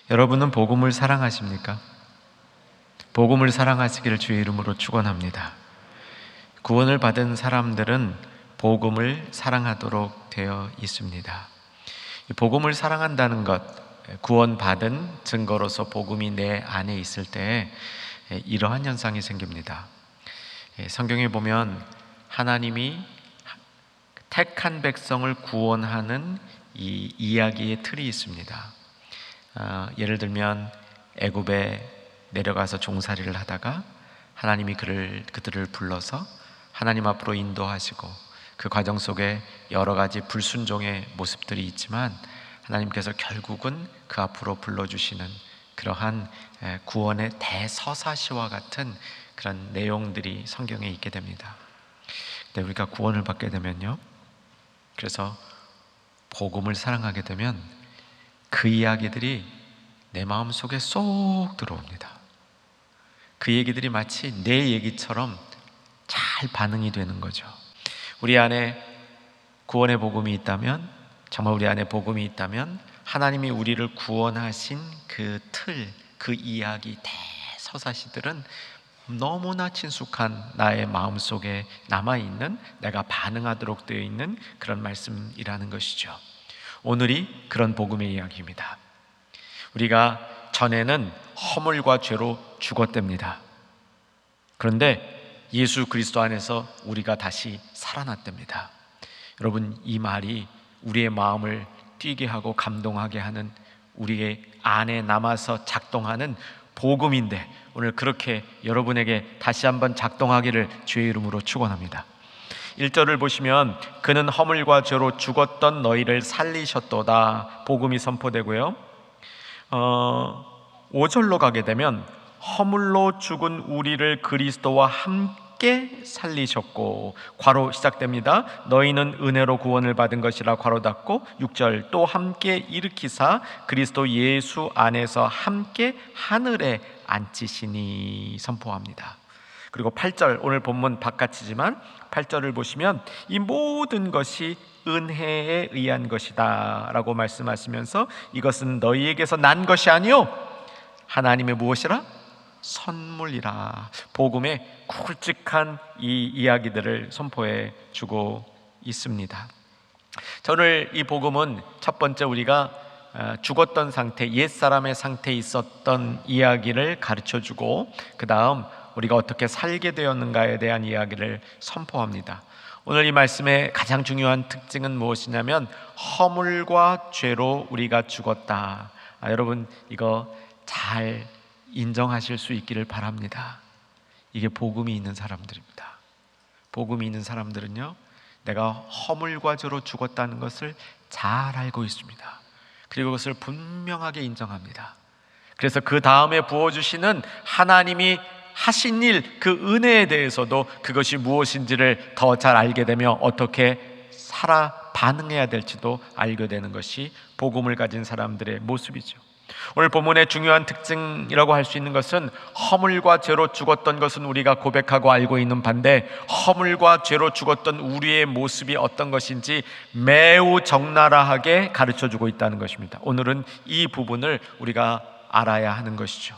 여러분은 복음을 사랑하십니까? 복음을 사랑하시기를 주의 이름으로 축원합니다. 구원을 받은 사람들은 복음을 사랑하도록 되어 있습니다. 복음을 사랑한다는 것, 구원받은 증거로서 복음이 내 안에 있을 때 이러한 현상이 생깁니다. 성경에 보면 하나님이 택한 백성을 구원하는 이 이야기의 틀이 있습니다. 예를 들면 애굽에 내려가서 종살이를 하다가 하나님이 그들을 불러서 하나님 앞으로 인도하시고 그 과정 속에 여러 가지 불순종의 모습들이 있지만 하나님께서 결국은 그 앞으로 불러주시는 그러한 구원의 대서사시와 같은 그런 내용들이 성경에 있게 됩니다. 근데 우리가 구원을 받게 되면요, 그래서 복음을 사랑하게 되면 그 이야기들이 내 마음속에 쏙 들어옵니다. 그 얘기들이 마치 내 얘기처럼 잘 반응이 되는 거죠. 우리 안에 구원의 복음이 있다면, 정말 우리 안에 복음이 있다면 하나님이 우리를 구원하신 그 틀, 그 이야기, 대서사시들은 너무나 친숙한 나의 마음속에 남아있는, 내가 반응하도록 되어 있는 그런 말씀이라는 것이죠. 오늘이 그런 복음의 이야기입니다. 우리가 전에는 허물과 죄로 죽었답니다. 그런데 예수 그리스도 안에서 우리가 다시 살아났답니다. 여러분, 이 말이 우리의 마음을 뛰게 하고 감동하게 하는, 우리의 안에 남아서 작동하는 복음인데, 오늘 그렇게 여러분에게 다시 한번 작동하기를 주의 이름으로 축원합니다. 1절을 보시면 그는 허물과 죄로 죽었던 너희를 살리셨도다, 복음이 선포되고요. 5절로 가게 되면 허물로 죽은 우리를 그리스도와 함께 살리셨고, 괄호 시작됩니다. 너희는 은혜로 구원을 받은 것이라 괄호 닫고, 6절 또 함께 일으키사 그리스도 예수 안에서 함께 하늘에 앉히시니 선포합니다. 그리고 8절, 오늘 본문 바깥이지만 8절을 보시면 이 모든 것이 은혜에 의한 것이다 라고 말씀하시면서 이것은 너희에게서 난 것이 아니요 하나님의 무엇이라? 선물이라. 복음의 굵직한 이 이야기들을 선포해 주고 있습니다. 오늘 이 복음은 첫 번째 우리가 죽었던 상태, 옛사람의 상태에 있었던 이야기를 가르쳐주고, 그 다음 우리가 어떻게 살게 되었는가에 대한 이야기를 선포합니다. 오늘 이 말씀의 가장 중요한 특징은 무엇이냐면 허물과 죄로 우리가 죽었다. 여러분, 이거 잘 인정하실 수 있기를 바랍니다. 이게 복음이 있는 사람들입니다. 복음이 있는 사람들은요, 내가 허물과 죄로 죽었다는 것을 잘 알고 있습니다. 그리고 그것을 분명하게 인정합니다. 그래서 그 다음에 부어주시는 하나님이 하신 일, 그 은혜에 대해서도 그것이 무엇인지를 더 잘 알게 되며 어떻게 살아 반응해야 될지도 알게 되는 것이 복음을 가진 사람들의 모습이죠. 오늘 본문의 중요한 특징이라고 할 수 있는 것은 허물과 죄로 죽었던 것은 우리가 고백하고 알고 있는 반대, 허물과 죄로 죽었던 우리의 모습이 어떤 것인지 매우 적나라하게 가르쳐주고 있다는 것입니다. 오늘은 이 부분을 우리가 알아야 하는 것이죠.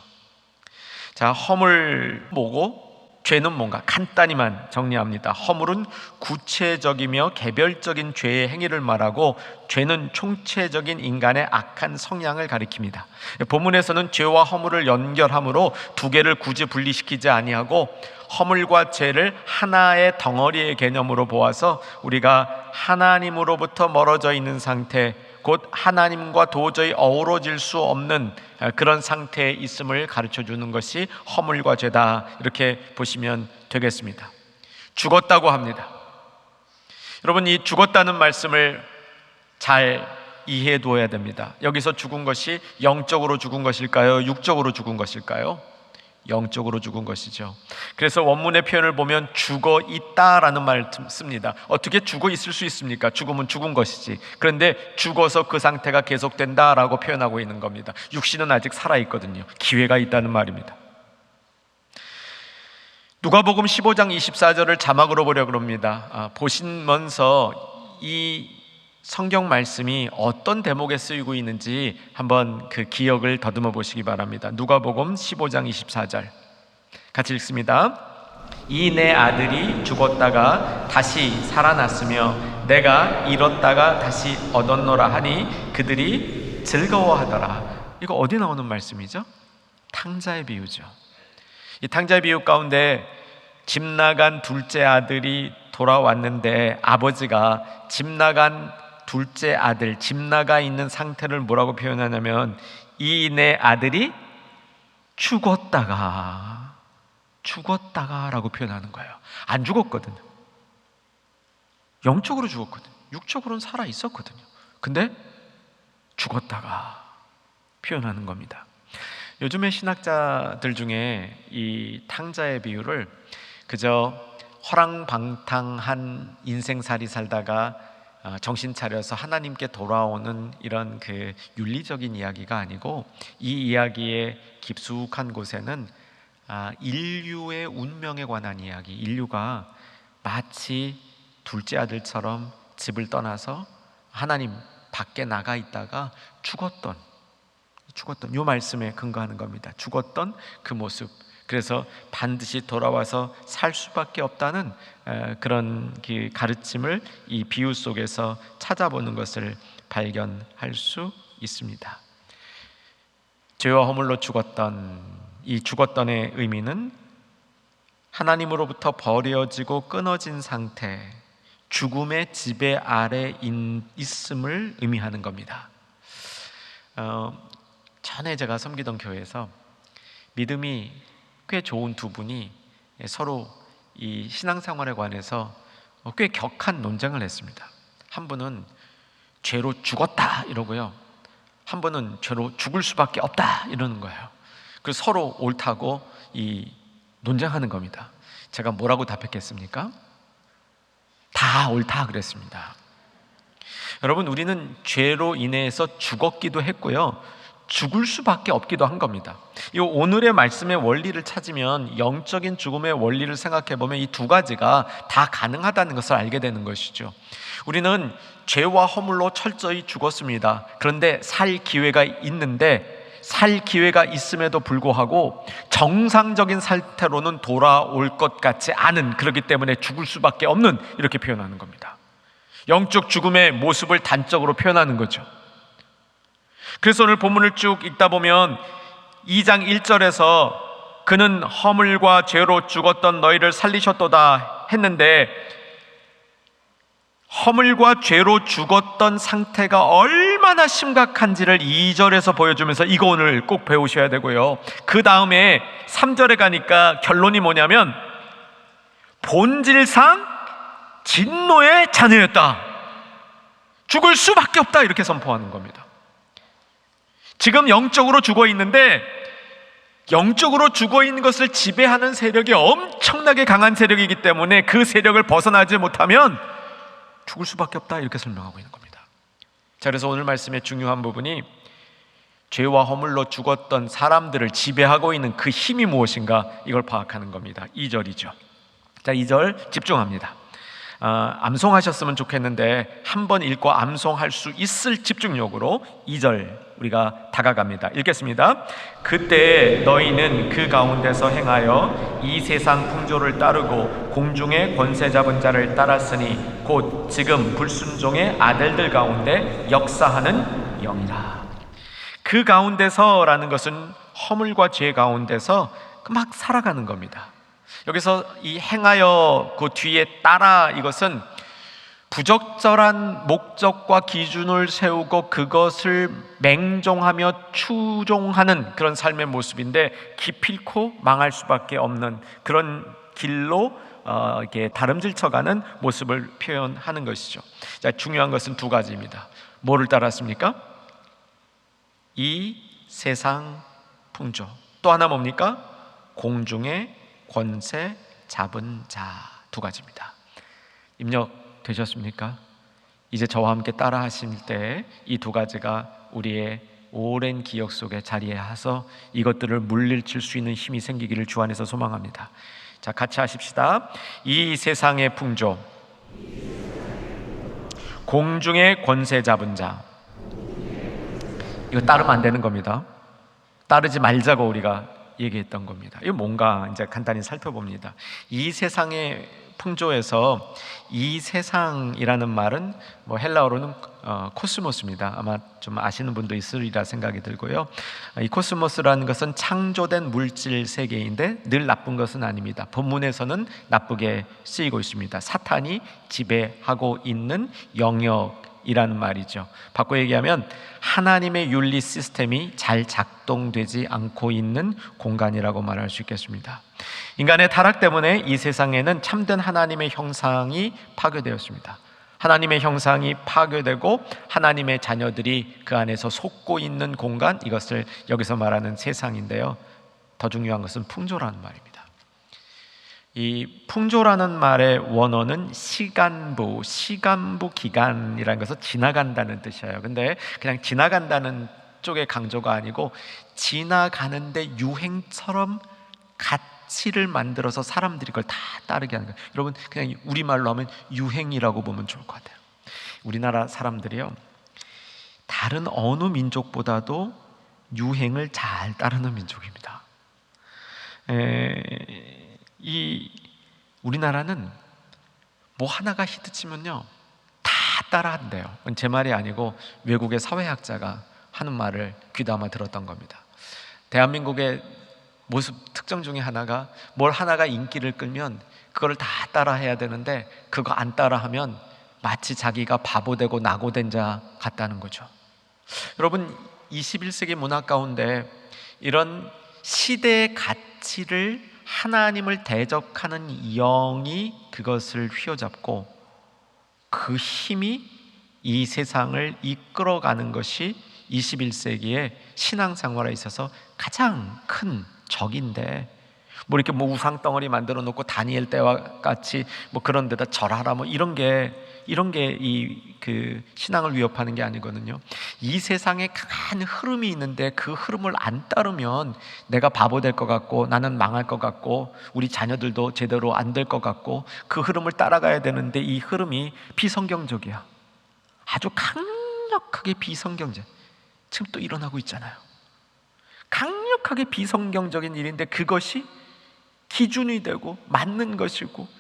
자, 허물 뭐고 죄는 뭔가 간단히만 정리합니다. 허물은 구체적이며 개별적인 죄의 행위를 말하고, 죄는 총체적인 인간의 악한 성향을 가리킵니다. 본문에서는 죄와 허물을 연결함으로 두 개를 굳이 분리시키지 아니하고 허물과 죄를 하나의 덩어리의 개념으로 보아서 우리가 하나님으로부터 멀어져 있는 상태, 곧 하나님과 도저히 어우러질 수 없는 그런 상태에 있음을 가르쳐주는 것이 허물과 죄다, 이렇게 보시면 되겠습니다. 죽었다고 합니다. 여러분, 이 죽었다는 말씀을 잘 이해해 두어야 됩니다. 여기서 죽은 것이 영적으로 죽은 것일까요? 육적으로 죽은 것일까요? 영적으로 죽은 것이죠. 그래서 원문의 표현을 보면 죽어 있다라는 말을 씁니다. 어떻게 죽어 있을 수 있습니까? 죽으면 죽은 것이지. 그런데 죽어서 그 상태가 계속된다라고 표현하고 있는 겁니다. 육신은 아직 살아있거든요. 기회가 있다는 말입니다. 누가복음 15장 24절을 자막으로 보려고 합니다. 보시면서 이 성경 말씀이 어떤 대목에 쓰이고 있는지 한번 그 기억을 더듬어 보시기 바랍니다. 누가복음 15장 24절 같이 읽습니다. 이 내 아들이 죽었다가 다시 살아났으며 내가 잃었다가 다시 얻었노라 하니 그들이 즐거워하더라. 이거 어디 나오는 말씀이죠? 탕자의 비유죠. 이 탕자의 비유 가운데 집 나간 둘째 아들이 돌아왔는데 아버지가 집 나간 둘째 아들, 집 나가 있는 상태를 뭐라고 표현하냐면 이 내 아들이 죽었다가라고 표현하는 거예요. 안 죽었거든요. 영적으로 죽었거든요. 육적으로는 살아 있었거든요. 근데 죽었다가 표현하는 겁니다. 요즘에 신학자들 중에 이 탕자의 비유를 그저 허랑방탕한 인생살이 살다가 정신 차려서 하나님께 돌아오는 이런 그 윤리적인 이야기가 아니고 이 이야기의 깊숙한 곳에는 인류의 운명에 관한 이야기, 인류가 마치 둘째 아들처럼 집을 떠나서 하나님 밖에 나가 있다가 죽었던 이 말씀에 근거하는 겁니다. 죽었던 그 모습, 그래서 반드시 돌아와서 살 수밖에 없다는 그런 가르침을 이 비유 속에서 찾아보는 것을 발견할 수 있습니다. 죄와 허물로 죽었던 이 죽었던의 의미는 하나님으로부터 버려지고 끊어진 상태, 죽음의 지배 아래 있음을 의미하는 겁니다. 전에 제가 섬기던 교회에서 믿음이 꽤 좋은 두 분이 서로 이 신앙생활에 관해서 꽤 격한 논쟁을 했습니다. 한 분은 죄로 죽었다 이러고요, 한 분은 죄로 죽을 수밖에 없다 이러는 거예요. 그래서 서로 옳다고 이 논쟁하는 겁니다. 제가 뭐라고 답했겠습니까? 다 옳다 그랬습니다. 여러분, 우리는 죄로 인해서 죽었기도 했고요, 죽을 수밖에 없기도 한 겁니다. 이 오늘의 말씀의 원리를 찾으면, 영적인 죽음의 원리를 생각해 보면 이 두 가지가 다 가능하다는 것을 알게 되는 것이죠. 우리는 죄와 허물로 철저히 죽었습니다. 그런데 살 기회가 있는데, 살 기회가 있음에도 불구하고 정상적인 상태로는 돌아올 것 같지 않은, 그렇기 때문에 죽을 수밖에 없는, 이렇게 표현하는 겁니다. 영적 죽음의 모습을 단적으로 표현하는 거죠. 그래서 오늘 본문을 쭉 읽다 보면 2장 1절에서 그는 허물과 죄로 죽었던 너희를 살리셨도다 했는데, 허물과 죄로 죽었던 상태가 얼마나 심각한지를 2절에서 보여주면서 이거 오늘 꼭 배우셔야 되고요, 그 다음에 3절에 가니까 결론이 뭐냐면 본질상 진노의 자녀였다, 죽을 수밖에 없다, 이렇게 선포하는 겁니다. 지금 영적으로 죽어 있는데, 영적으로 죽어 있는 것을 지배하는 세력이 엄청나게 강한 세력이기 때문에 그 세력을 벗어나지 못하면 죽을 수밖에 없다, 이렇게 설명하고 있는 겁니다. 자, 그래서 오늘 말씀의 중요한 부분이 죄와 허물로 죽었던 사람들을 지배하고 있는 그 힘이 무엇인가, 이걸 파악하는 겁니다. 2절이죠. 자, 2절 집중합니다. 암송하셨으면 좋겠는데 한번 읽고 암송할 수 있을 집중력으로 2절 우리가 다가갑니다. 읽겠습니다. 그때 너희는 그 가운데서 행하여 이 세상 풍조를 따르고 공중의 권세 잡은 자를 따랐으니 곧 지금 불순종의 아들들 가운데 역사하는 영이라. 그 가운데서라는 것은 허물과 죄 가운데서 막 살아가는 겁니다. 여기서 이 행하여 그 뒤에 따라, 이것은 부적절한 목적과 기준을 세우고 그것을 맹종하며 추종하는 그런 삶의 모습인데, 기필코 망할 수밖에 없는 그런 길로 이렇게 다름질쳐가는 모습을 표현하는 것이죠. 자, 중요한 것은 두 가지입니다. 뭐를 따랐습니까? 이 세상 풍조. 또 하나 뭡니까? 공중의 권세 잡은 자. 두 가지입니다. 입력 되셨습니까? 이제 저와 함께 따라 하실 때 이 두 가지가 우리의 오랜 기억 속에 자리해서 이것들을 물리칠 수 있는 힘이 생기기를 주 안에서 소망합니다. 자, 같이 하십시다. 이 세상의 풍조, 공중의 권세 잡은 자, 이거 따르면 안 되는 겁니다. 따르지 말자고 우리가 얘기했던 겁니다. 이거 뭔가 이제 간단히 살펴봅니다. 이 세상의 풍조에서 이 세상이라는 말은 뭐 헬라어로는 코스모스입니다. 아마 좀 아시는 분도 있으리라 생각이 들고요. 이 코스모스라는 것은 창조된 물질 세계인데 늘 나쁜 것은 아닙니다. 본문에서는 나쁘게 쓰이고 있습니다. 사탄이 지배하고 있는 영역이라는 말이죠. 바꿔 얘기하면 하나님의 윤리 시스템이 잘 작동되지 않고 있는 공간이라고 말할 수 있겠습니다. 인간의 타락 때문에 이 세상에는 참된 하나님의 형상이 파괴되었습니다. 하나님의 형상이 파괴되고 하나님의 자녀들이 그 안에서 속고 있는 공간, 이것을 여기서 말하는 세상인데요. 더 중요한 것은 풍조라는 말입니다. 이 풍조라는 말의 원어는 시간부 기간이라는 것은 지나간다는 뜻이에요. 근데 그냥 지나간다는 쪽의 강조가 아니고 지나가는데 유행처럼 가치를 만들어서 사람들이 그걸 다 따르게 하는 거예요. 여러분, 그냥 우리말로 하면 유행이라고 보면 좋을 것 같아요. 우리나라 사람들이요, 다른 어느 민족보다도 유행을 잘 따르는 민족입니다. 이 우리나라는 뭐 하나가 히트치면요 다 따라한대요. 제 말이 아니고 외국의 사회학자가 하는 말을 귀담아 들었던 겁니다. 대한민국의 모습 특징 중에 하나가 뭘 하나가 인기를 끌면 그거를 다 따라해야 되는데 그거 안 따라하면 마치 자기가 바보 되고 낙오 된 자 같다는 거죠. 여러분, 21세기 문화 가운데 이런 시대의 가치를 하나님을 대적하는 영이 그것을 휘어잡고 그 힘이 이 세상을 이끌어가는 것이 21세기의 신앙생활에 있어서 가장 큰 적인데, 뭐 이렇게 뭐 우상 덩어리 만들어 놓고 다니엘 때와 같이 뭐 그런 데다 절하라 뭐 이런 게 이 그 신앙을 위협하는 게 아니거든요. 이 세상에 강한 흐름이 있는데 그 흐름을 안 따르면 내가 바보 될 것 같고 나는 망할 것 같고 우리 자녀들도 제대로 안 될 것 같고 그 흐름을 따라가야 되는데 이 흐름이 비성경적이야. 아주 강력하게 비성경적. 지금 또 일어나고 있잖아요. 강력하게 비성경적인 일인데 그것이 기준이 되고 맞는 것이고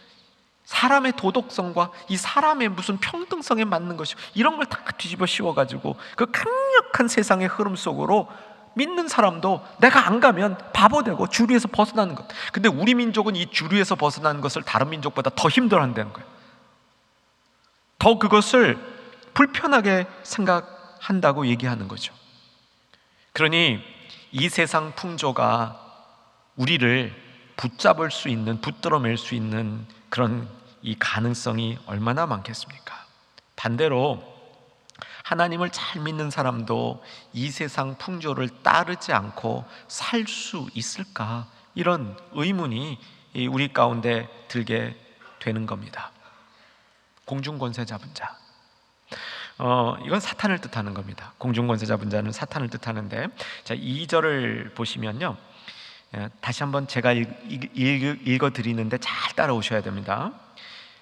사람의 도덕성과 이 사람의 무슨 평등성에 맞는 것이고 이런 걸 다 뒤집어 씌워가지고 그 강력한 세상의 흐름 속으로 믿는 사람도 내가 안 가면 바보 되고 주류에서 벗어나는 것. 근데 우리 민족은 이 주류에서 벗어나는 것을 다른 민족보다 더 힘들어한다는 거예요. 더 그것을 불편하게 생각한다고 얘기하는 거죠. 그러니 이 세상 풍조가 우리를 붙잡을 수 있는, 붙들어맬 수 있는 그런 이 가능성이 얼마나 많겠습니까? 반대로 하나님을 잘 믿는 사람도 이 세상 풍조를 따르지 않고 살 수 있을까? 이런 의문이 우리 가운데 들게 되는 겁니다. 공중권세 잡은 자, 이건 사탄을 뜻하는 겁니다. 공중권세 잡은 자는 사탄을 뜻하는데, 자 2절을 보시면요, 다시 한번 제가 읽어드리는데 잘 따라오셔야 됩니다.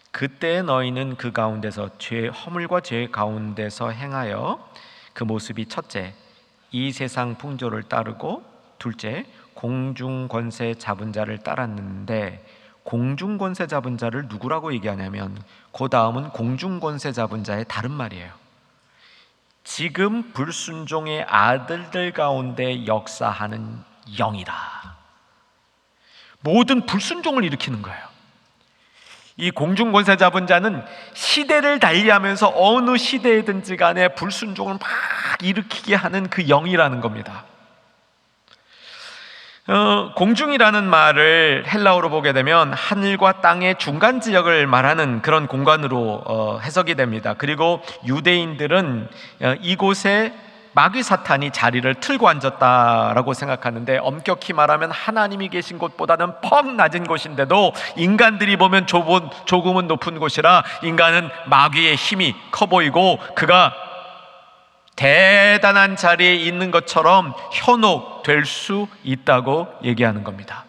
그때 너희는 그 가운데서 허물과 죄 가운데서 행하여 그 모습이 첫째 이 세상 풍조를 따르고 둘째 공중권세 잡은 자를 따랐는데, 공중권세 잡은 자를 누구라고 얘기하냐면 그 다음은 공중권세 잡은 자의 다른 말이에요. 지금 불순종의 아들들 가운데 역사하는 영이라. 모든 불순종을 일으키는 거예요. 이 공중권세 잡은 자는 시대를 달리하면서 어느 시대에든지 간에 불순종을 막 일으키게 하는 그 영이라는 겁니다. 공중이라는 말을 헬라어로 보게 되면 하늘과 땅의 중간 지역을 말하는 그런 공간으로 해석이 됩니다. 그리고 유대인들은 이곳에 마귀 사탄이 자리를 틀고 앉았다라고 생각하는데, 엄격히 말하면 하나님이 계신 곳보다는 퍽 낮은 곳인데도 인간들이 보면 조금은 높은 곳이라 인간은 마귀의 힘이 커 보이고 그가 대단한 자리에 있는 것처럼 현혹될 수 있다고 얘기하는 겁니다.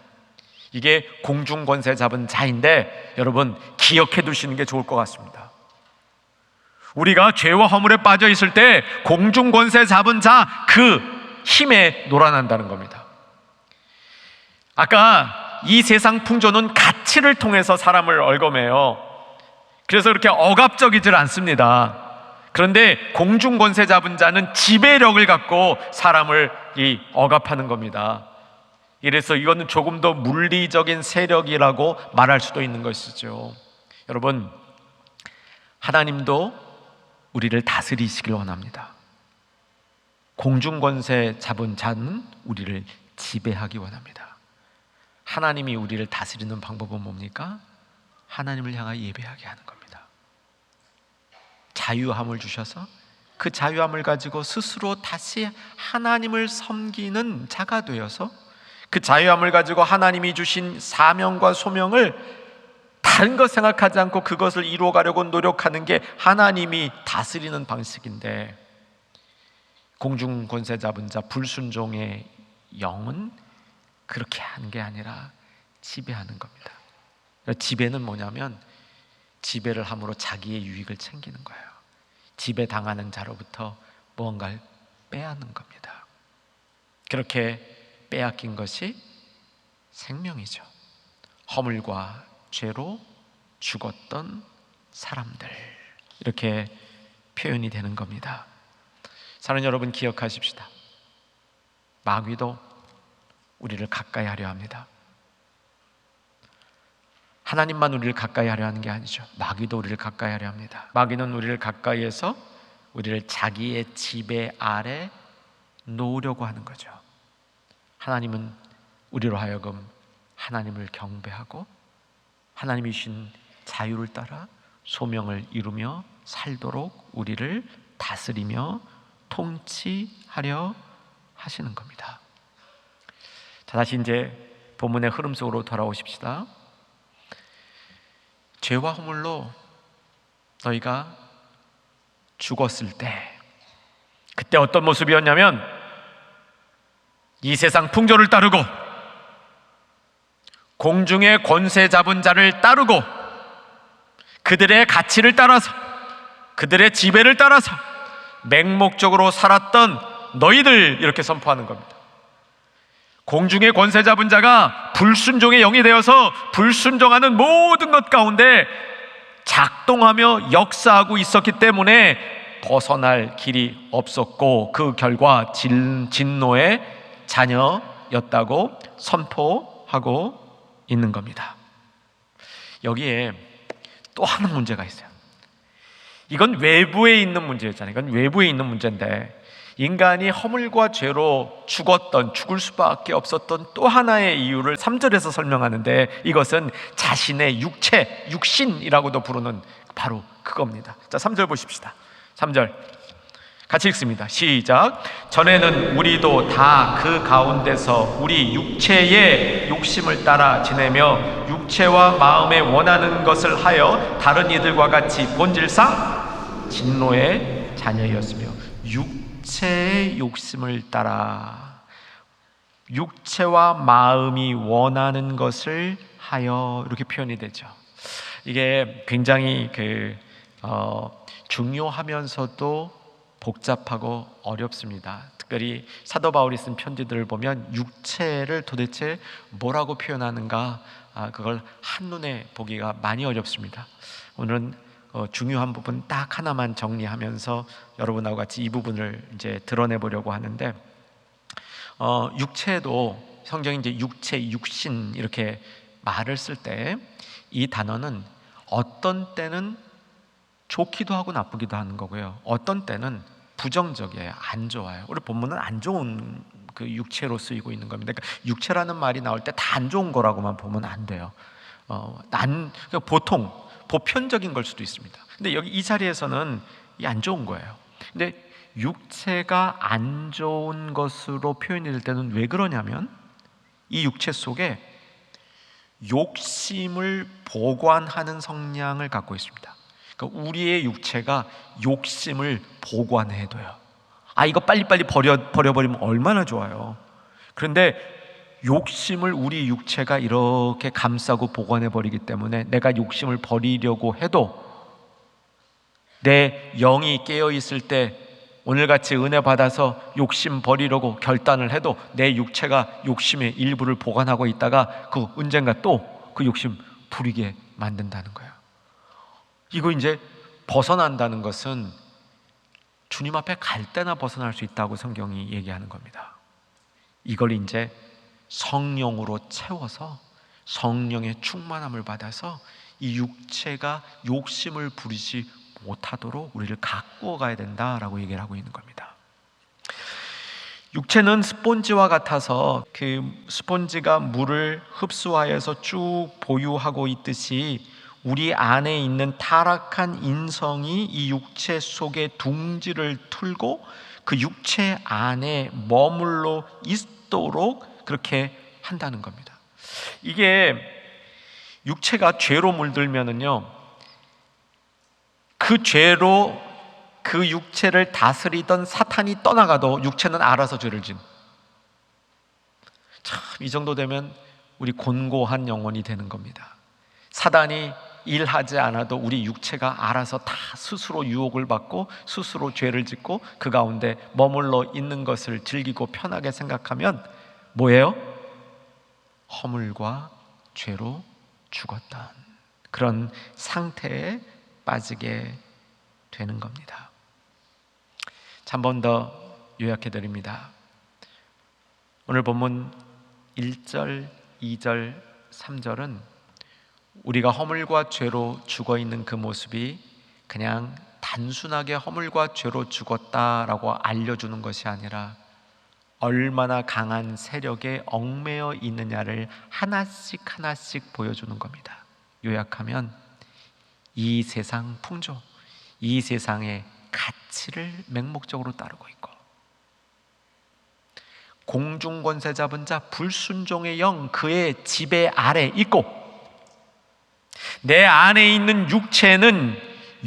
이게 공중권세 잡은 자인데 여러분 기억해 두시는 게 좋을 것 같습니다. 우리가 죄와 허물에 빠져 있을 때 공중 권세 잡은 자 그 힘에 놀아난다는 겁니다. 아까 이 세상 풍조는 가치를 통해서 사람을 얽어매요. 그래서 그렇게 억압적이질 않습니다. 그런데 공중 권세 잡은 자는 지배력을 갖고 사람을 억압하는 겁니다. 이래서 이거는 조금 더 물리적인 세력이라고 말할 수도 있는 것이죠. 여러분, 하나님도 우리를 다스리시길 원합니다. 공중 권세 잡은 자는 우리를 지배하기 원합니다. 하나님이 우리를 다스리는 방법은 뭡니까? 하나님을 향하여 예배하게 하는 겁니다. 자유함을 주셔서 그 자유함을 가지고 스스로 다시 하나님을 섬기는 자가 되어서 그 자유함을 가지고 하나님이 주신 사명과 소명을 다른 것 생각하지 않고 그것을 이루어가려고 노력하는 게 하나님이 다스리는 방식인데, 공중 권세 잡은 자 불순종의 영은 그렇게 하는 게 아니라 지배하는 겁니다. 지배는 뭐냐면 지배를 함으로 자기의 유익을 챙기는 거예요. 지배당하는 자로부터 무언가를 빼앗는 겁니다. 그렇게 빼앗긴 것이 생명이죠. 허물과 죄로 죽었던 사람들, 이렇게 표현이 되는 겁니다. 사랑하는 여러분, 기억하십시다. 마귀도 우리를 가까이 하려 합니다. 하나님만 우리를 가까이 하려 하는 게 아니죠. 마귀도 우리를 가까이 하려 합니다. 마귀는 우리를 가까이해서 우리를 자기의 지배 아래 놓으려고 하는 거죠. 하나님은 우리로 하여금 하나님을 경배하고 하나님이 주신 자유를 따라 소명을 이루며 살도록 우리를 다스리며 통치하려 하시는 겁니다. 자, 다시 이제 본문의 흐름 속으로 돌아오십시다. 죄와 허물로 너희가 죽었을 때, 그때 어떤 모습이었냐면 이 세상 풍조를 따르고 공중의 권세 잡은 자를 따르고 그들의 가치를 따라서 그들의 지배를 따라서 맹목적으로 살았던 너희들, 이렇게 선포하는 겁니다. 공중의 권세 잡은 자가 불순종의 영이 되어서 불순종하는 모든 것 가운데 작동하며 역사하고 있었기 때문에 벗어날 길이 없었고 그 결과 진노의 자녀였다고 선포하고 있는 겁니다. 여기에 또 하나 문제가 있어요. 이건 외부에 있는 문제였잖아요. 이건 외부에 있는 문제인데, 인간이 허물과 죄로 죽을 수밖에 없었던 또 하나의 이유를 3절에서 설명하는데, 이것은 자신의 육신이라고도 부르는 바로 그겁니다. 자, 3절 보십시다. 3절 같이 읽습니다. 시작. 전에는 우리도 다 그 가운데서 우리 육체의 욕심을 따라 지내며 육체와 마음에 원하는 것을 하여 다른 이들과 같이 본질상 진노의 자녀였으며, 육체의 욕심을 따라 육체와 마음이 원하는 것을 하여, 이렇게 표현이 되죠. 이게 굉장히 중요하면서도 복잡하고 어렵습니다. 특별히 사도 바울이 쓴 편지들을 보면 육체를 도대체 뭐라고 표현하는가, 그걸 한눈에 보기가 많이 어렵습니다. 오늘은 중요한 부분 딱 하나만 정리하면서 여러분하고 같이 이 부분을 이제 드러내 보려고 하는데, 육체도 성경이 이제 육체, 육신 이렇게 말을 쓸 때 이 단어는 어떤 때는 좋기도 하고 나쁘기도 하는 거고요, 어떤 때는 부정적이에요. 안 좋아요. 우리 본문은 안 좋은 그 육체로 쓰이고 있는 겁니다. 그러니까 육체라는 말이 나올 때 다 안 좋은 거라고만 보면 안 돼요. 보통 보편적인 걸 수도 있습니다. 근데 여기 이 자리에서는 이 안 좋은 거예요. 근데 육체가 안 좋은 것으로 표현이 될 때는 왜 그러냐면, 이 육체 속에 욕심을 보관하는 성향을 갖고 있습니다. 그러니까 우리의 육체가 욕심을 보관해둬요. 이거 빨리빨리 버려버리면 얼마나 좋아요. 그런데 욕심을 우리 육체가 이렇게 감싸고 보관해버리기 때문에 내가 욕심을 버리려고 해도 내 영이 깨어 있을 때 오늘같이 은혜 받아서 욕심 버리려고 결단을 해도 내 육체가 욕심의 일부를 보관하고 있다가 그 언젠가 또 그 욕심 부리게 만든다는 거예요. 이거 이제 벗어난다는 것은 주님 앞에 갈 때나 벗어날 수 있다고 성경이 얘기하는 겁니다. 이걸 이제 성령으로 채워서 성령의 충만함을 받아서 이 육체가 욕심을 부리지 못하도록 우리를 가꾸어 가야 된다라고 얘기를 하고 있는 겁니다. 육체는 스폰지와 같아서 그 스폰지가 물을 흡수하여서 쭉 보유하고 있듯이 우리 안에 있는 타락한 인성이 이 육체 속에 둥지를 틀고 그 육체 안에 머물러 있도록 그렇게 한다는 겁니다. 이게 육체가 죄로 물들면은요, 그 죄로 그 육체를 다스리던 사탄이 떠나가도 육체는 알아서 죄를 진. 참, 이 정도 되면 우리 곤고한 영혼이 되는 겁니다. 사단이 일하지 않아도 우리 육체가 알아서 다 스스로 유혹을 받고 스스로 죄를 짓고 그 가운데 머물러 있는 것을 즐기고 편하게 생각하면 뭐예요? 허물과 죄로 죽었던 그런 상태에 빠지게 되는 겁니다. 한 번 더 요약해 드립니다. 오늘 본문 1절, 2절, 3절은 우리가 허물과 죄로 죽어 있는 그 모습이 그냥 단순하게 허물과 죄로 죽었다라고 알려주는 것이 아니라 얼마나 강한 세력에 얽매여 있느냐를 하나씩 하나씩 보여주는 겁니다. 요약하면 이 세상 풍조, 이 세상의 가치를 맹목적으로 따르고 있고, 공중권세 잡은 자 불순종의 영 그의 지배 아래 있고, 내 안에 있는 육체는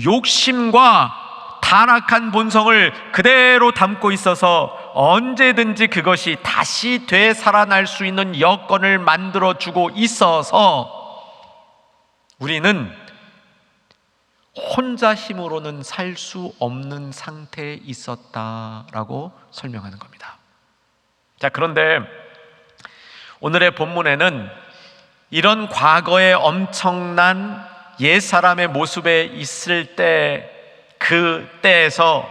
욕심과 타락한 본성을 그대로 담고 있어서 언제든지 그것이 다시 되살아날 수 있는 여건을 만들어주고 있어서 우리는 혼자 힘으로는 살 수 없는 상태에 있었다라고 설명하는 겁니다. 자, 그런데 오늘의 본문에는 이런 과거의 엄청난 옛사람의 모습에 있을 때 그 때에서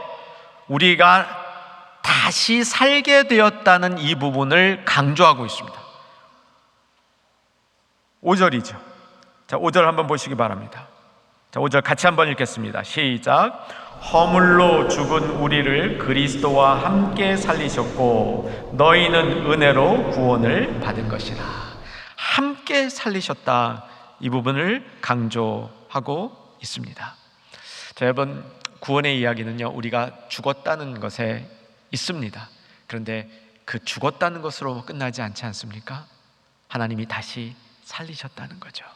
우리가 다시 살게 되었다는 이 부분을 강조하고 있습니다. 5절이죠. 자, 5절 한번 보시기 바랍니다. 자, 5절 같이 한번 읽겠습니다. 시작. 허물로 죽은 우리를 그리스도와 함께 살리셨고 너희는 은혜로 구원을 받은 것이라. 함께 살리셨다, 이 부분을 강조하고 있습니다. 자, 여러분, 구원의 이야기는요, 우리가 죽었다는 것에 있습니다. 그런데 그 죽었다는 것으로 끝나지 않지 않습니까? 하나님이 다시 살리셨다는 거죠.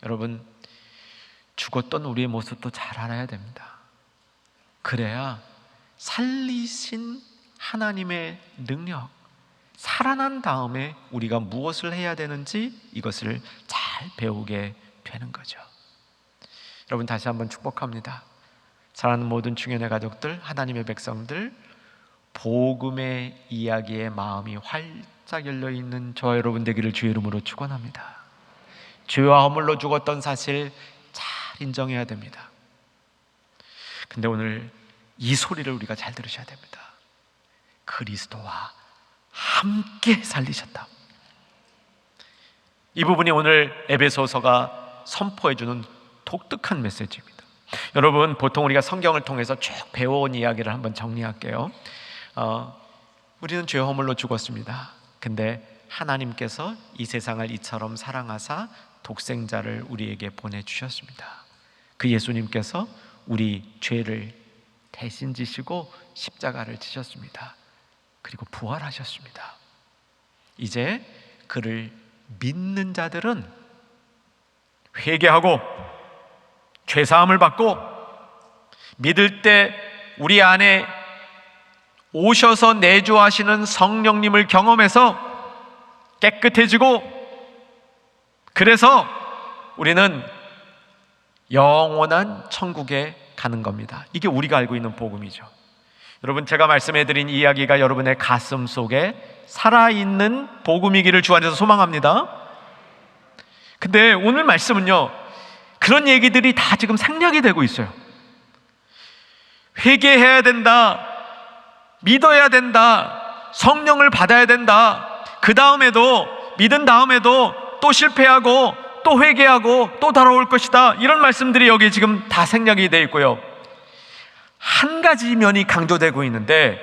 여러분, 죽었던 우리의 모습도 잘 알아야 됩니다. 그래야 살리신 하나님의 능력, 살아난 다음에 우리가 무엇을 해야 되는지 이것을 잘 배우게 되는 거죠. 여러분, 다시 한번 축복합니다. 사랑하는 모든 중현의 가족들, 하나님의 백성들, 복음의 이야기에 마음이 활짝 열려있는 저와 여러분 되기를 주의 이름으로 축원합니다. 죄와 허물로 죽었던 사실 잘 인정해야 됩니다. 근데 오늘 이 소리를 우리가 잘 들으셔야 됩니다. 그리스도와 함께 살리셨다. 이 부분이 오늘 에베소서가 선포해주는 독특한 메시지입니다. 여러분, 보통 우리가 성경을 통해서 쭉 배워온 이야기를 한번 정리할게요. 우리는 죄 허물로 죽었습니다. 근데 하나님께서 이 세상을 이처럼 사랑하사 독생자를 우리에게 보내주셨습니다. 그 예수님께서 우리 죄를 대신 지시고 십자가를 지셨습니다. 그리고 부활하셨습니다. 이제 그를 믿는 자들은 회개하고 죄사함을 받고 믿을 때 우리 안에 오셔서 내주하시는 성령님을 경험해서 깨끗해지고, 그래서 우리는 영원한 천국에 가는 겁니다. 이게 우리가 알고 있는 복음이죠. 여러분, 제가 말씀해드린 이야기가 여러분의 가슴 속에 살아있는 복음이기를 주 안에서 소망합니다. 근데 오늘 말씀은요, 그런 얘기들이 다 지금 생략이 되고 있어요. 회개해야 된다, 믿어야 된다, 성령을 받아야 된다, 그 다음에도 믿은 다음에도 또 실패하고 또 회개하고 또 돌아올 것이다, 이런 말씀들이 여기 지금 다 생략이 되어 있고요. 한 가지 면이 강조되고 있는데,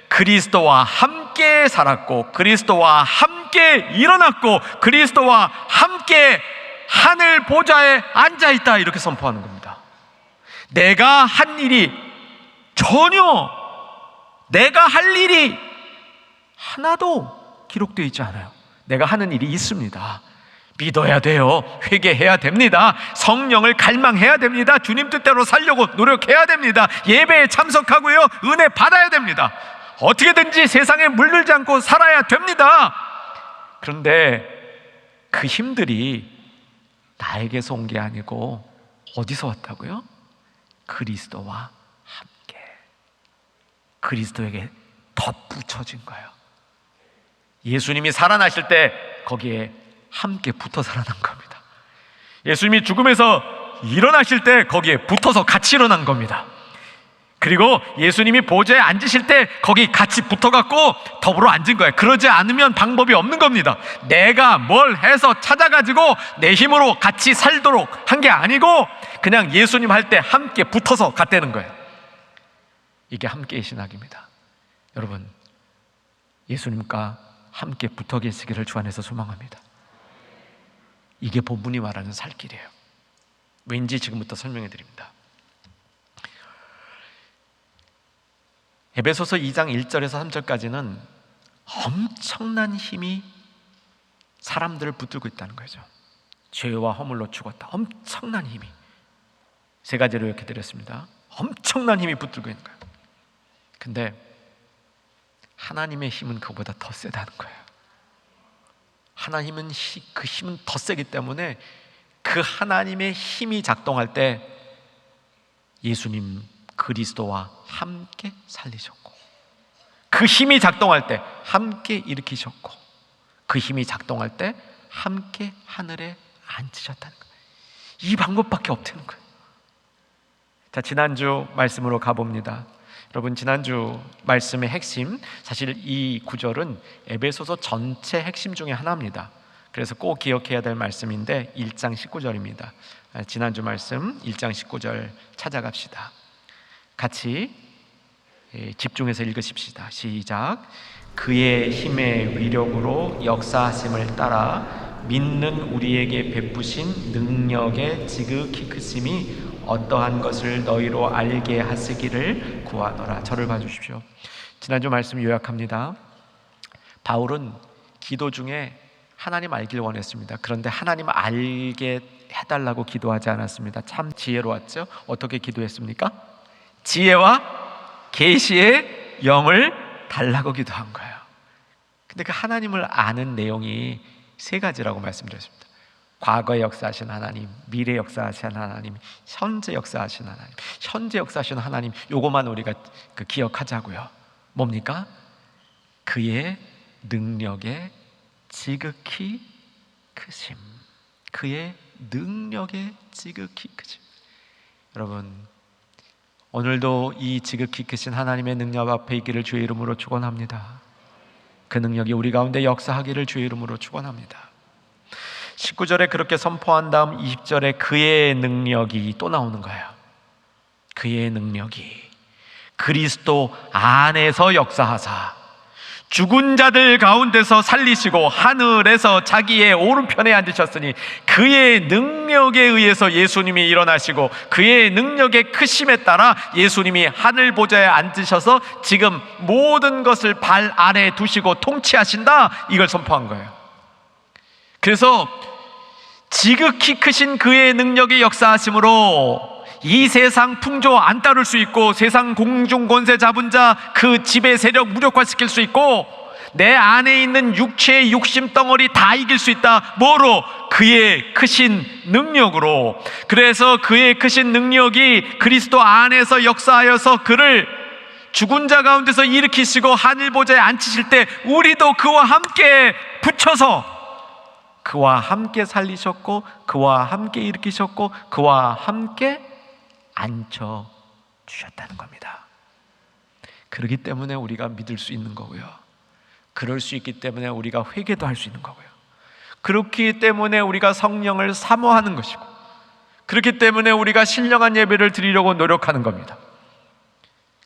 그리스도와 함께 살았고 그리스도와 함께 일어났고 그리스도와 함께 하늘 보좌에 앉아있다, 이렇게 선포하는 겁니다. 내가 한 일이 전혀, 내가 할 일이 하나도 기록되어 있지 않아요. 내가 하는 일이 있습니다. 믿어야 돼요. 회개해야 됩니다. 성령을 갈망해야 됩니다. 주님 뜻대로 살려고 노력해야 됩니다. 예배에 참석하고요, 은혜 받아야 됩니다. 어떻게든지 세상에 물들지 않고 살아야 됩니다. 그런데 그 힘들이 나에게서 온 게 아니고 어디서 왔다고요? 그리스도와 함께, 그리스도에게 덧붙여진 거예요. 예수님이 살아나실 때 거기에 함께 붙어 살아난 겁니다. 예수님이 죽음에서 일어나실 때 거기에 붙어서 같이 일어난 겁니다. 그리고 예수님이 보좌에 앉으실 때 거기 같이 붙어갖고 더불어 앉은 거예요. 그러지 않으면 방법이 없는 겁니다. 내가 뭘 해서 찾아가지고 내 힘으로 같이 살도록 한 게 아니고 그냥 예수님 할 때 함께 붙어서 갔다는 거예요. 이게 함께의 신학입니다. 여러분, 예수님과 함께 붙어 계시기를 주 안에서 소망합니다. 이게 본문이 말하는 살 길이에요. 왠지 지금부터 설명해 드립니다. 에베소서 2장 1절에서 3절까지는 엄청난 힘이 사람들을 붙들고 있다는 거죠. 죄와 허물로 죽었다. 엄청난 힘이. 세 가지로 이렇게 드렸습니다. 엄청난 힘이 붙들고 있는 거예요. 근데 하나님의 힘은 그보다 더 세다는 거예요. 하나님은 그 힘은 더 세기 때문에 그 하나님의 힘이 작동할 때 예수님 그리스도와 함께 살리셨고, 그 힘이 작동할 때 함께 일으키셨고, 그 힘이 작동할 때 함께 하늘에 앉으셨다는 거예요. 이 방법밖에 없다는 거예요. 자, 지난주 말씀으로 가봅니다. 여러분, 지난주 말씀의 핵심, 사실 이 구절은 에베소서 전체 핵심 중에 하나입니다. 그래서 꼭 기억해야 될 말씀인데 1장 19절입니다. 지난주 말씀 1장 19절 찾아갑시다. 같이 집중해서 읽으십시다. 시작. 그의 힘의 위력으로 역사하심을 따라 믿는 우리에게 베푸신 능력의 지극히 크심이 어떠한 것을 너희로 알게 하시기를 구하노라. 저를 봐주십시오. 지난주 말씀 요약합니다. 바울은 기도 중에 하나님 알길 원했습니다. 그런데 하나님 알게 해달라고 기도하지 않았습니다. 참 지혜로웠죠? 어떻게 기도했습니까? 지혜와 계시의 영을 달라고 기도한 거예요. 근데 그 하나님을 아는 내용이 세 가지라고 말씀드렸습니다. 과거에 역사하신 하나님, 미래 역사하신 하나님, 현재 역사하신 하나님. 현재 역사하신 하나님, 요거만 우리가 기억하자고요. 뭡니까? 그의 능력의 지극히 크심. 그의 능력의 지극히 크심. 여러분, 오늘도 이 지극히 크신 하나님의 능력 앞에 있기를 주의 이름으로 축원합니다. 그 능력이 우리 가운데 역사하기를 주의 이름으로 축원합니다. 19절에 그렇게 선포한 다음 20절에 그의 능력이 또 나오는 거예요. 그의 능력이 그리스도 안에서 역사하사 죽은 자들 가운데서 살리시고 하늘에서 자기의 오른편에 앉으셨으니 그의 능력에 의해서 예수님이 일어나시고 그의 능력의 크심에 따라 예수님이 하늘 보좌에 앉으셔서 지금 모든 것을 발 아래에 두시고 통치하신다, 이걸 선포한 거예요. 그래서 지극히 크신 그의 능력의 역사하심으로 이 세상 풍조 안 따를 수 있고 세상 공중 권세 잡은 자 그 지배 세력 무력화시킬 수 있고 내 안에 있는 육체의 욕심 덩어리 다 이길 수 있다. 뭐로? 그의 크신 능력으로. 그래서 그의 크신 능력이 그리스도 안에서 역사하여서 그를 죽은 자 가운데서 일으키시고 하늘 보좌에 앉히실 때 우리도 그와 함께 붙여서 그와 함께 살리셨고 그와 함께 일으키셨고 그와 함께 앉혀 주셨다는 겁니다. 그렇기 때문에 우리가 믿을 수 있는 거고요. 그럴 수 있기 때문에 우리가 회개도 할 수 있는 거고요. 그렇기 때문에 우리가 성령을 사모하는 것이고, 그렇기 때문에 우리가 신령한 예배를 드리려고 노력하는 겁니다.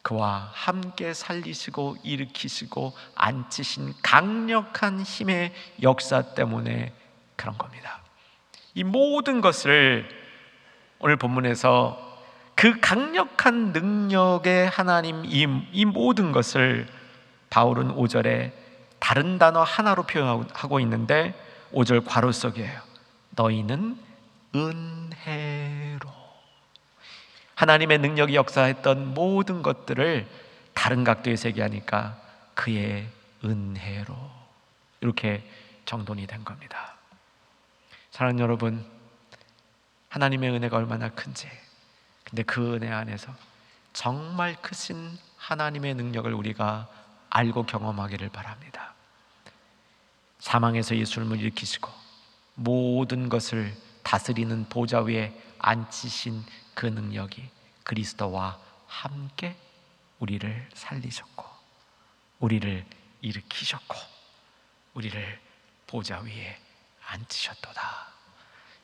그와 함께 살리시고 일으키시고 앉히신 강력한 힘의 역사 때문에 그런 겁니다. 이 모든 것을 오늘 본문에서 그 강력한 능력의 하나님 이 모든 것을 바울은 5절에 다른 단어 하나로 표현하고 있는데 5절 괄호 속이에요. 너희는 은혜로. 하나님의 능력이 역사했던 모든 것들을 다른 각도에서 얘기하니까 그의 은혜로 이렇게 정돈이 된 겁니다. 사랑하는 여러분, 하나님의 은혜가 얼마나 큰지, 근데 그 은혜 안에서 정말 크신 하나님의 능력을 우리가 알고 경험하기를 바랍니다. 사망에서 예수님을 일으키시고 모든 것을 다스리는 보좌 위에 앉히신 그 능력이 그리스도와 함께 우리를 살리셨고 우리를 일으키셨고 우리를 보좌 위에 앉히셨도다.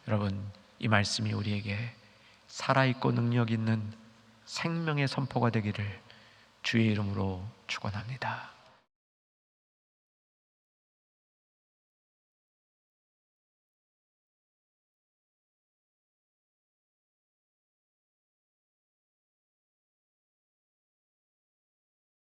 여러분, 이 말씀이 우리에게 살아있고 능력 있는 생명의 선포가 되기를 주의 이름으로 축원합니다.